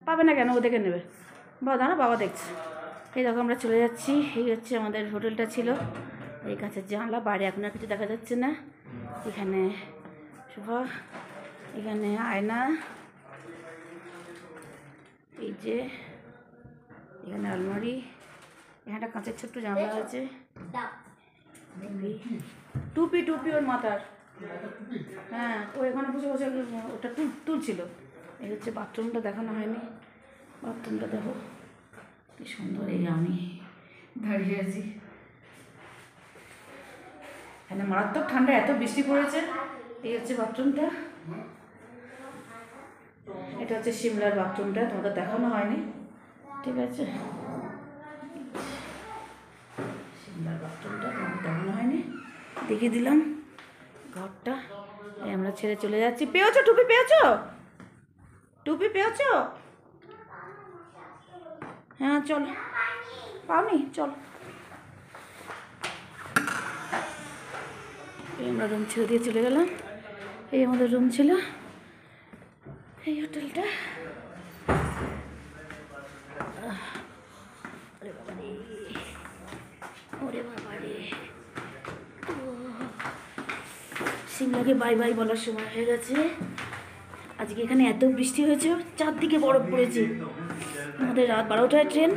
পাবে না কেন, ও দেখে নেবে। বাবা দাঁড়া, বাবা দেখছে। এই দেখো আমরা চলে যাচ্ছি। এই হচ্ছে আমাদের হোটেলটা ছিল। এই কাছের জানলা, বাইরে এখন আর কিছু দেখা যাচ্ছে না। এখানে সোফা, এখানে আয়না, এই যে এখানে আলমারি, এখানে একটা কাঁচের ছোট্ট জানলা আছে। টুপি টুপি ওর মাথার, হ্যাঁ ও এখানে বসে বসে ওটা তুলছিল। এই হচ্ছে বাথরুমটা, দেখানো হয়নি। বাথরুমটা দেখো কি সুন্দর। এই আমি দাঁড়িয়ে আছি, এখানে মারাত্মক ঠান্ডা, এত বৃষ্টি পড়েছে। এই হচ্ছে বাথরুমটা, এটা হচ্ছে সিমলার বাথরুমটা, তোমাদের দেখানো হয়নি, ঠিক আছে। সিমলার বাথরুমটা তোমাদের দেখানো হয়নি, দেখিয়ে দিলাম ঘরটা। এই আমরা ছেড়ে চলে যাচ্ছি। পেয়েছো টুপি, পেয়েছো টুপি, পেয়েছো? হ্যাঁ চল, পাওনি, চল। এই আমরা রুম ছেড়ে দিয়ে চলে গেলাম। এই আমাদের রুম ছিল, এই হোটেলটা। ওরে বাবা রে, সিমলাকে বাই বাই বলার সময় হয়ে গেছে। আজকে এখানে এত বৃষ্টি হয়েছে, চারদিকে বরফ পড়েছে। আমাদের রাত 12টায় ট্রেন,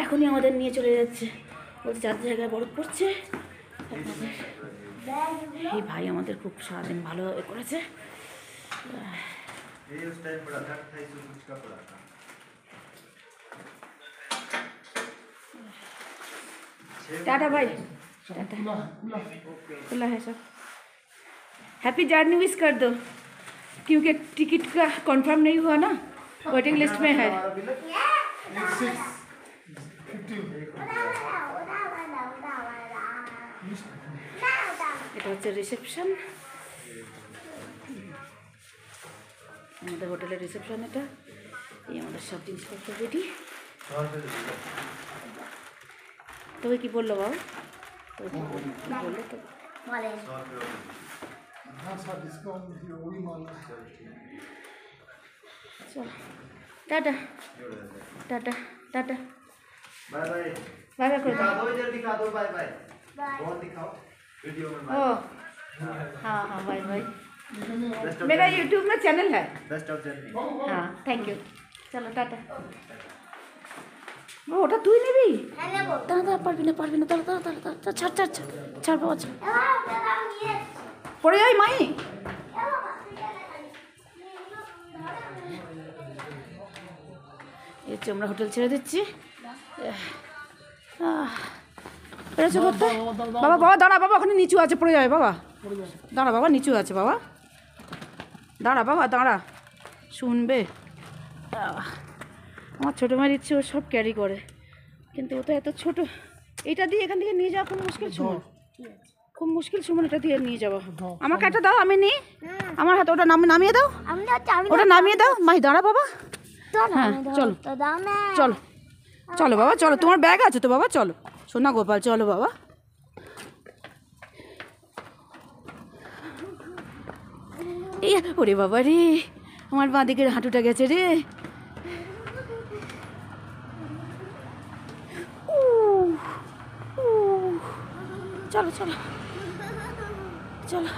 এখনই আমাদের নিয়ে চলে যাচ্ছে। বলছে 4 জায়গায় বরফ পড়ছে। এই ভাই আমাদের খুব সারাদিন ভালো করেছে। टाटा भाई, टाटा। खुला है सब। हैप्पी जर्नी विश कर दो, क्योंकि टिकट का कंफर्म नहीं हुआ ना, वेटिंग लिस्ट में है। এটা হচ্ছে রিসেপশন, আমাদের হোটেলের রিসেপশন। এটা এই আমাদের সব জিনিসপত্র রেডি। তবে কি বললো বাবা, বললো তো চলো tata, tata, tata, bye bye, bye bye कर दो जल्दी, दिखा दो, बाय बाय, बहुत दिखाओ वीडियो में। ओ हाँ हाँ, बाय बाय। मेरा यूट्यूब में चैनल है, बेस्ट ऑफ जर्नी। हाँ थैंक यू, चलो टाटा। वो ওটা তুই নিবি? দাঁড়া দাঁড়া, পারবি না পারবি না, দাঁড়া দাঁড়া দাঁড়া, ছাড় ছাড় ছাড় ছাড় বাবা, ছাড় পড়ে যাই মাই। এই যে আমরা হোটেল ছেড়ে দিচ্ছি। পেরেছো করতে? বাবা বাবা দাঁড়া, বাবা ওখানে নিচু আছে, পড়ে যাবে বাবা, দাঁড়া বাবা, নিচু আছে বাবা, দাঁড়া বাবা দাঁড়া, শুনবে। আমার ছোটো মায়ের ইচ্ছে ও সব ক্যারি করে, কিন্তু ও তো এত ছোটো। এটা দিয়ে এখান থেকে নিয়ে যাওয়া খুব মুশকিল, সুমন খুব মুশকিল। সুমন এটা দিয়ে নিয়ে যাবো, আমাকে একটা দাও, আমি নিই। আমার হাতে ওটা নামিয়ে দাও, ওটা নামিয়ে দাও। মাই দাঁড়া বাবা, হ্যাঁ চলো চলো চলো বাবা, চলো, তোমার ব্যাগ আছে তো বাবা, চলো সোনা গোপাল, চলো বাবা। এই ওরে বাবা রে, আমার বাঁ দিকের হাঁটুটা গেছে রে। চলো চলো চলো,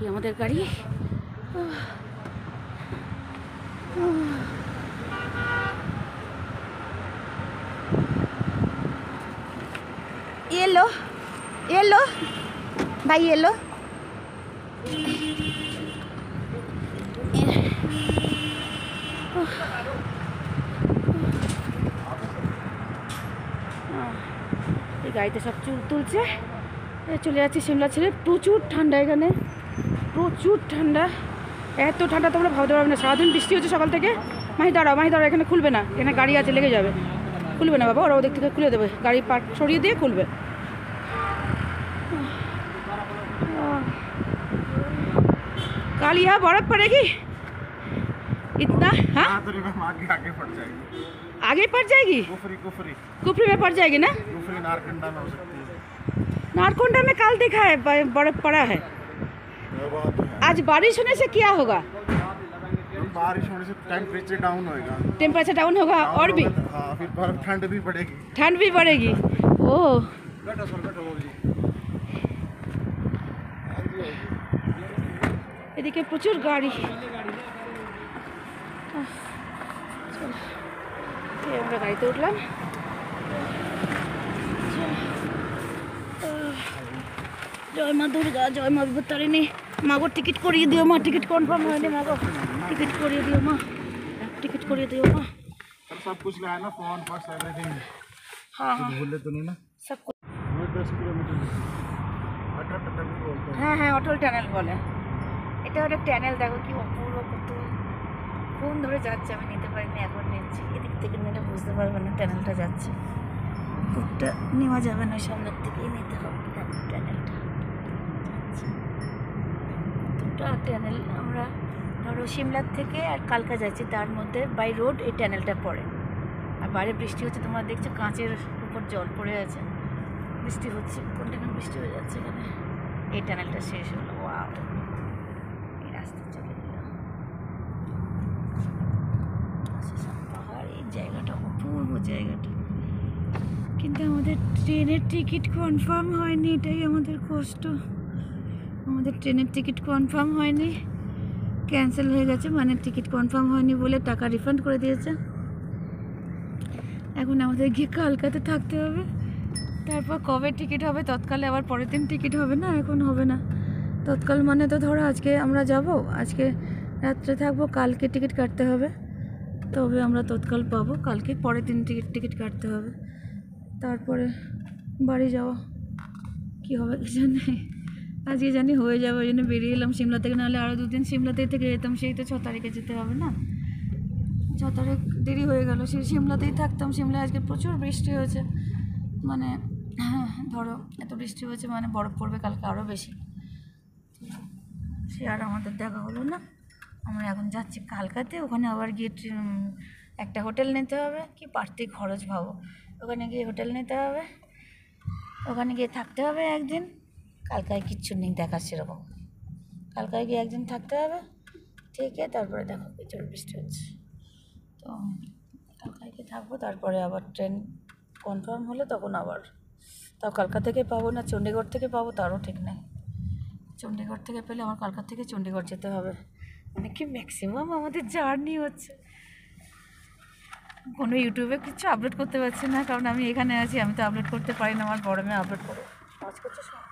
এই আমাদের গাড়ি। ये लो, ये लो भाई, ये लो। এই গাড়িতে সব চুল তুলছে, চলে যাচ্ছি সিমলা ছেড়ে। প্রচুর ঠান্ডা এখানে, প্রচুর ঠান্ডা, এত ঠান্ডা তোমরা ভাবতে পারবে না। সারাদিন বৃষ্টি হচ্ছে সকাল থেকে। মাহি দাঁড়াও, মাহি দাঁড়াও, এখানে খুলবে না, এখানে গাড়ি আছে, লেগে যাবে। খুলবে না বাবা, ওরা ওদিক থেকে খুলে দেবে, গাড়ি পার্ক সরিয়ে দিয়ে খুলবে। कल यहाँ बर्फ पड़ेगी इतना? हाँ आगे पड़ जाएगी, आगे पड़ जाएगी, कुफरी में पड़ जाएगी ना, कुफरी नारकंडा में हो सकती है। नारकुंडा में कल देखा है बर्फ पड़ा है। आज बारिश होने से क्या होगा? बारिश होने से टेम्परेचर डाउन होएगा। टेम्परेचर डाउन होगा और भी हाँ, फिर बर्फ ठंड भी बढ़ेगी। ठंड भी बढ़ेगी। ओह এদিকে প্রচুর গাড়ি। আমরা গাড়িতে উঠলাম। জয় মা দুর্গা, জয় মা বিপত্তারিণী। মাগো টিকিট করিয়ে দিও মা, টিকিট কনফার্ম হয়নি মাগো, টিকিট করিয়ে দিও মা, টিকিट करिए दियो मা। सब कुछ लाया ना, फोन पास एवरीथिंग। हाँ हाँ भूले तो नहीं ना सब कुछ। 10 किलोमीटर अटल टनल भी बोलते हैं। হ্যাঁ হ্যাঁ অটল টানেল বলে। এটা একটা টানেল, দেখো কি অপূর্ব, কত কোন ধরে যাচ্ছে আমি নিতে পারিনি, এখন নিচ্ছি। এদিক থেকে নিলে বুঝতে পারবে না টানেলটা যাচ্ছে, পুরোটা নেওয়া যাবে না, সামনের থেকেই নিতে হবে। দেখো টানেলটা যাচ্ছে, কতটা টানেল। আমরা ধরো সিমলার থেকে আর কালকা যাচ্ছি, তার মধ্যে বাই রোড এই টানেলটা পড়ে। আর বাইরে বৃষ্টি হচ্ছে, তোমরা দেখছো কাঁচের উপর জল পড়ে আছে, বৃষ্টি হচ্ছে, কন্টিনিউ বৃষ্টি হয়ে যাচ্ছে এখানে। এই টানেলটা শেষ হলো, ওয়াও, এই রাস্তা চলে গেল। পাহাড়, এই জায়গাটা অপূর্ব জায়গাটা, কিন্তু আমাদের ট্রেনের টিকিট কনফার্ম হয়নি, এটাই আমাদের কষ্ট। আমাদের ট্রেনের টিকিট কনফার্ম হয়নি, ক্যান্সেল হয়ে গেছে, মানে টিকিট কনফার্ম হয়নি বলে টাকা রিফান্ড করে দিয়েছে। এখন আমাদের গিয়ে কালকাতে থাকতে হবে, তারপর কবে টিকিট হবে, তৎকালে আবার পরের দিন টিকিট হবে না, এখন হবে না। তৎকাল মানে তো ধরো আজকে আমরা যাব, আজকে রাত্রে থাকবো, কালকে টিকিট কাটতে হবে, তবে আমরা তৎকাল পাবো। কালকে পরের দিন টিকিট কাটতে হবে, তারপরে বাড়ি যাওয়া। কী হবে কি জানি, আজকে জানি হয়ে যাবে, ওই জন্য বেরিয়ে এলাম সিমলা থেকে, নাহলে আরও 2 দিন সিমলাতেই থেকে যেতাম। সেই তো 6 তারিখে যেতে হবে না, 6 তারিখ দেরি হয়ে গেল, সেই সিমলাতেই থাকতাম। সিমলায় আজকে প্রচুর বৃষ্টি হয়েছে, মানে ধরো এত বৃষ্টি হয়েছে মানে বরফ পড়বে কালকে আরও বেশি। সে আর আমাদের দেখা হলো না। আমরা এখন যাচ্ছি কালকাতে, ওখানে আবার গিয়ে একটা হোটেল নিতে হবে, কি বাড়তি খরচ ভাবো। ওখানে গিয়ে হোটেল নিতে হবে, ওখানে গিয়ে থাকতে হবে একদিন। কালকায় কিচ্ছু নেই দেখার সেরকম, কালকায় গিয়ে একদিন থাকতে হবে, ঠিক আছে, তারপরে দেখো প্রচুর বৃষ্টি হচ্ছে, তো কালকায় গিয়ে থাকবো। তারপরে আবার ট্রেন কনফার্ম হলে তখন আবার, তাও কলকাতা থেকে পাবো না চণ্ডীগড় থেকে পাবো তারও ঠিক নেই। চণ্ডীগড় থেকে পেলে আমার কলকাতা থেকে চণ্ডীগড় যেতে হবে, মানে কি ম্যাক্সিমাম আমাদের জার্নি হচ্ছে। কোনো ইউটিউবে কিছু আপলোড করতে পারছি না, কারণ আমি এখানে আছি, আমি তো আপলোড করতে পারি না। আমার বড় মেয়ে আপলোড করে, কাজ করছে সব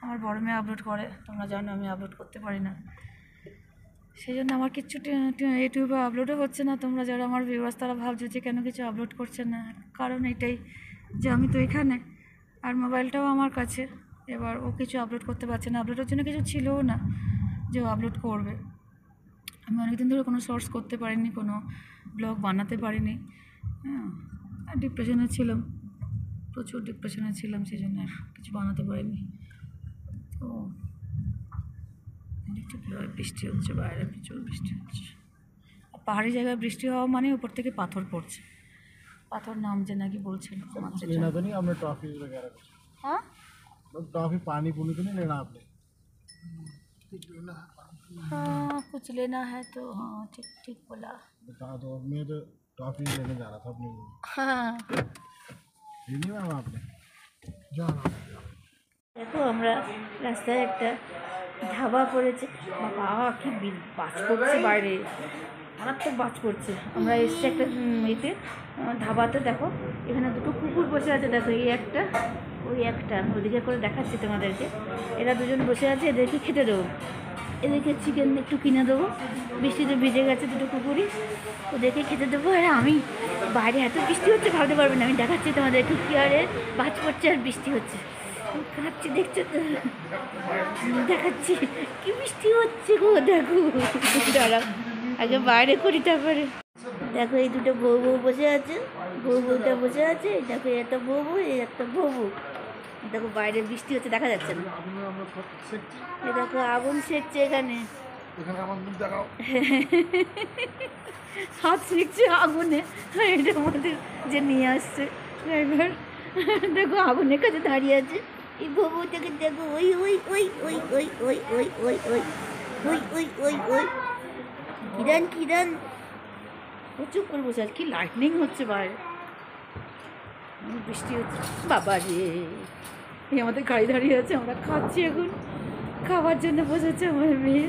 আমার বড় মেয়ে আপলোড করে, তোমরা জানো আমি আপলোড করতে পারি না, সেই জন্য আমার কিচ্ছু ইউটিউবে আপলোডও হচ্ছে না। তোমরা যারা আমার ভিউয়ার্স তারা ভাবছো যে কেন কিছু আপলোড করছে না, কারণ এটাই যে আমি তো এখানে, আর মোবাইলটাও আমার কাছে, এবার ও কিছু আপলোড করতে পারছে না। আপলোডের জন্য কিছু ছিলও না যে ও আপলোড করবে। আমি অনেকদিন ধরে কোনো সোর্স করতে পারিনি, কোনো ব্লগ বানাতে পারিনি, হ্যাঁ, আর ডিপ্রেশনে ছিলাম, প্রচুর ডিপ্রেশনে ছিলাম, সেই জন্য আর কিছু বানাতে পারিনি। তো একটু কীভাবে বৃষ্টি হচ্ছে, বাইরে প্রচুর বৃষ্টি হচ্ছে। আর পাহাড়ি জায়গায় বৃষ্টি হওয়া মানে উপর থেকে পাথর পড়ছে, पाथर नाम जे ना कि बोलছিল लेना तो नहीं आपने टॉफी वगैरह कुछ? हाँ टॉफी पानी पूनी तो नहीं लेना आपने? हाँ कुछ लेना है तो हाँ ठीक ठीक बोला। बता दो, मैं तो टॉफी लेने जा रहा था अपने लिए। हाँ लेनी मैम आपने जाना। देखो আমরা রাস্তায় একটা ধাবা পড়েছে, বাবা কি বাজ পড়ছে বাইরে, মারাত্মক বাজ পড়ছে। আমরা এসছি একটা ইতে ধাবাতে, দেখো এখানে দুটো কুকুর বসে আছে, দেখো এই একটা ওই একটা, ওদিকে করে দেখাচ্ছি তোমাদেরকে। এরা দুজন বসে আছে, এদেরকে খেতে দেবো, এদেরকে চিকেন একটু কিনে দেবো, বৃষ্টিতে ভিজে গেছে দুটো কুকুরই, ওদেরকে খেতে দেবো। আর আমি বাইরে এত বৃষ্টি হচ্ছে ভাবতে পারবে না, আমি দেখাচ্ছি তোমাদেরকে কি আরে বাজ পড়ছে আর বৃষ্টি হচ্ছে, কাঁদছি দেখছো তো, দেখাচ্ছি কি বৃষ্টি হচ্ছে গো, দেখো দাঁড়াও আগে বাইরে করি তারপরে। দেখো এই দুটো বউ বউ বসে আছে, বউ বউটা বসে আছে, দেখো একটা বউ বউ এই একটা বউ বউ, দেখো বাইরে বৃষ্টি হচ্ছে দেখা যাচ্ছে না, এ দেখো আগুন সেকছে এখানে, হাত সেকছে আগুনে, এটা আমাদের যে নিয়ে আসছে ড্রাইভার, দেখো আগুনের কাছে দাঁড়িয়ে আছে, এই ভবটাকে দেখো, ওই ওই ওই ওই ওই ওই ওই ওই ওই ওই ওই ওই ওই কিরণ কিরণ প্রচুর করে বসে আছে, কি লাইটনিং হচ্ছে বাইরে, বৃষ্টি হচ্ছে। বাবা রে, এই আমাদের গাড়ি দাঁড়িয়ে আছে, আমরা খাচ্ছি এখন, খাবার জন্য বসেছে আমার মেয়ে,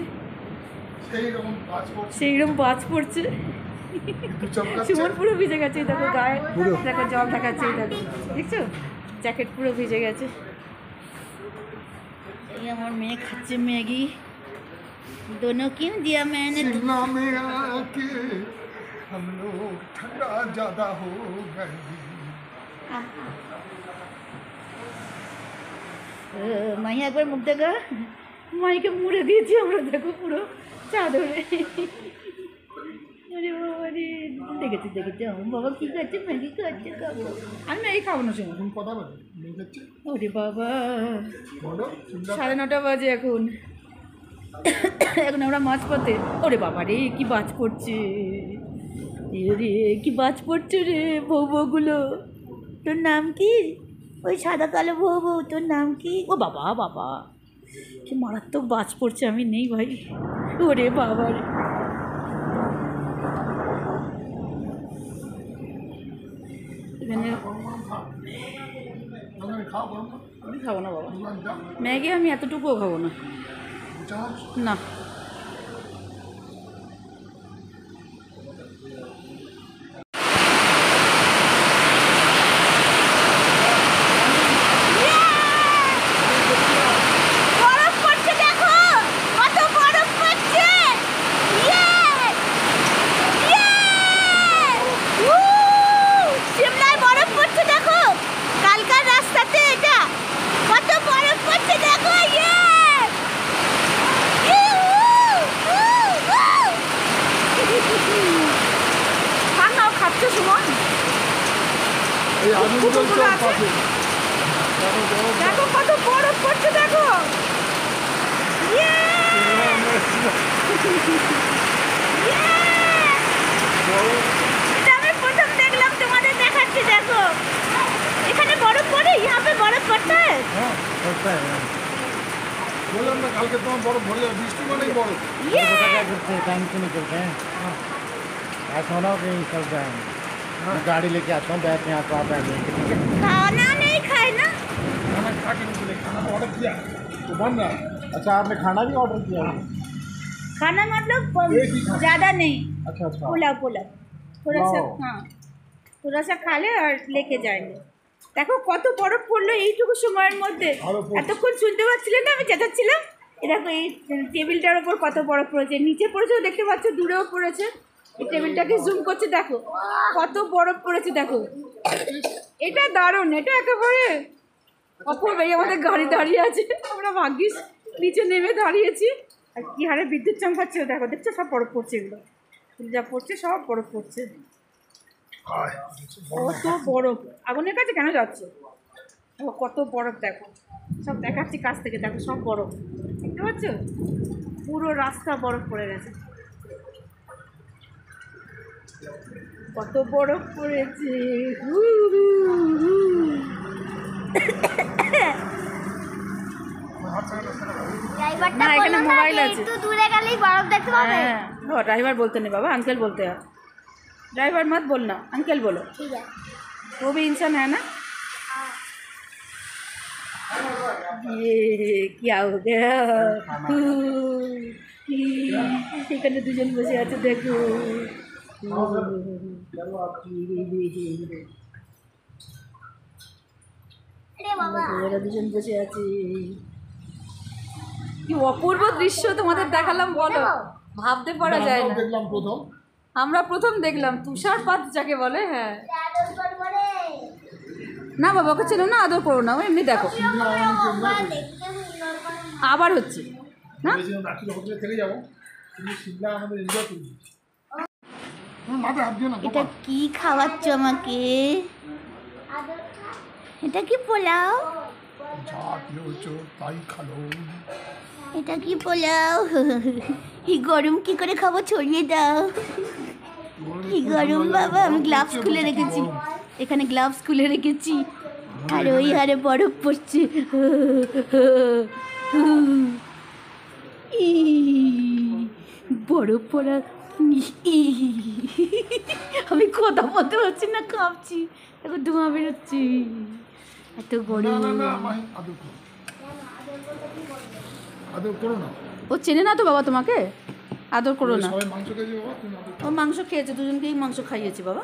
সেইরকম বাজ পড়ছে। সুমন পুরো ভিজে গেছে, এই দেখো গায়ে দেখো জল দেখাচ্ছে, এই দেখো দেখছো জ্যাকেট পুরো ভিজে গেছে। এই আমার মেয়ে খাচ্ছে ম্যাগি, दोनों क्यों दिया मैंने शिमला में आके हम लोग ठंडा ज्यादा हो गए। মাই একবার মুখ দেখা, মাইকে মুড়ে দিয়েছি আমরা, দেখো পুরো চাদরে। আরে বাবা রে, দেখেছি দেখেছি আমার বাবা কী খাচ্ছে, ম্যাগি খাচ্ছে, খাবো আমি ম্যাগি খাবো না সময়। এখন কথা বলে মেয়ে যাচ্ছে ওরে বাবা, বলো 9:30 বাজে এখন, এখন আমরা মাছ পথে। ওরে বাবা রে, কি বাজ পড়ছে রে, কি বাজ পড়ছে রে, বউ বউগুলো। তোর নাম কি? ওই সাদা কালো বউ বউ, তোর নাম কি? ও বাবা বাবা, কি মারাত্মক বাজ পড়ছে, আমি নেই ভাই। ওরে বাবা রে, এখানে খাও গরম আমি খাবো না বাবা যাও ম্যাগি, আমি এতটুকুও খাবো না, চামচ না। এই আনন্দ পাশে দেখো কত বরফ পড়ছে, দেখো এটা আমি প্রথম দেখলাম, তোমাদের দেখাচ্ছি, দেখো এখানে বরফ পড়ে, ইহাপে বরফ পড়তে। হ্যাঁ করতে है বললাম না কালকে তোমার বড় ভরে বৃষ্টি মানেই বড় टाइम से निकलते हैं ऐसा होना कि निकलते हैं मैं गाड़ी लेके आता हूँ बैठ यहाँ तो आप बैठ लेंगे खाना नहीं खाए ना, खाना खा के निकले खाना ऑर्डर किया तो बन रहा है अच्छा आपने खाना भी ऑर्डर किया है खाना मतलब ज़्यादा नहीं, अच्छा अच्छा पुलाव पुलाव थोड़ा सा, पुलाव। हाँ थोड़ा सा खा ले और लेके जाएंगे। দেখো কত বরফ পড়লো এইটুকু সময়ের মধ্যে, আরো পড়ছে। এতক্ষণ শুনতে পাচ্ছিলেন না, আমি চেঁচাচ্ছিলাম। এই দেখো এই টেবিলটার ওপর কত বরফ পড়েছে, নিচে পড়েছেও দেখতে পাচ্ছ, দূরেও পড়েছে। এই টেবিলটাকে জুম করছে, দেখো কত বরফ পড়েছে, দেখো এটা দারুণ, এটা একেবারে অপূর্ব। এই আমাদের গাড়ি দাঁড়িয়ে আছে, আমরা ভাগ্যিস নিচে নেমে দাঁড়িয়েছি। আর কি হারে বিদ্যুৎ চমকাচ্ছে, দেখো দেখছো সব বরফ পড়ছে, এগুলো যা পড়ছে সব বরফ পড়ছে, কত বরফ। আগুনের কাছে কেন যাচ্ছে, দেখো কত বরফ, দেখো সব দেখাচ্ছি কাছ থেকে, দেখো সব বরফ দেখতে পাচ্ছ, পুরো রাস্তা বরফ পড়ে গেছে, কত বরফ পড়েছে। হু হু হু। না এখানে মোবাইল আছে, একটু দূরে গেলেই বরফ দেখতে পাবে। হ্যাঁ ड्राइवर बोलते नहीं बाबा, अंकल बोलते हैं। ड्राइवर मत बोलना, अंकल बोलो, ঠিক আছে वो भी इंसान है ना। ये क्या हो गया, এখানে দুজন বসে আছে, দেখো আরে বাবা ওরা দুজন বসে আছে, কি অপূর্ব দৃশ্য তোমাদের দেখালাম, বলো ভাবতে পারা যায় না। দেখলাম প্রথম আমরা প্রথম দেখলাম তুষারপাত যাকে বলে, হ্যাঁ। আদর করবো রে না বাবা ওকে ছিল না, আদর করো না, ও এমনি দেখো দেখতে সুন্দর করে আবার হচ্ছে না। ভেবেছিলাম রাত্রি হোটেলে থেকে যাবো কিন্তু সিমলা আমাদের এনজয় করি মাথায় হাত দিও না এটা কি খাওয়াচ্ছ আমাকে, আদর এটা কি পোলাও, যা খেয়েছো তাই খালো এটা কি পোলাও, এই গরম কি করে খাবো, ছড়িয়ে দাও। কি গরম বাবা, আমি গ্লাভস খুলে রেখেছি, এখানে গ্লাভস খুলে রেখেছি, আর ওই হারে বরফ পড়ছে। ই, বরফ পড়া। ই, আমি কথা বলতে পারছি না, কাঁপছি, এখন ধোঁয়া বেরোচ্ছে, এত না গরম। না না মাহি আদর করো, আদর করো না। ও চেনে না তো বাবা তোমাকে, আদর করো না। সবাই মাংস খেয়েছে বাবা, তুমি আদর ও মাংস খেয়েছে, দুজনকেই মাংস খাইয়েছি বাবা,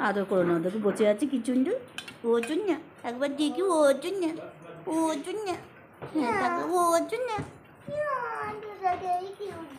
আদর করো না ওদেরকে। বসে আছে কি চুন্ডু, ও চুন্না, একবার দেখি ও চুন্না, ও চুন্না, হ্যাঁ তাকে ও চুন্না। Yeah, I'm just like, cute,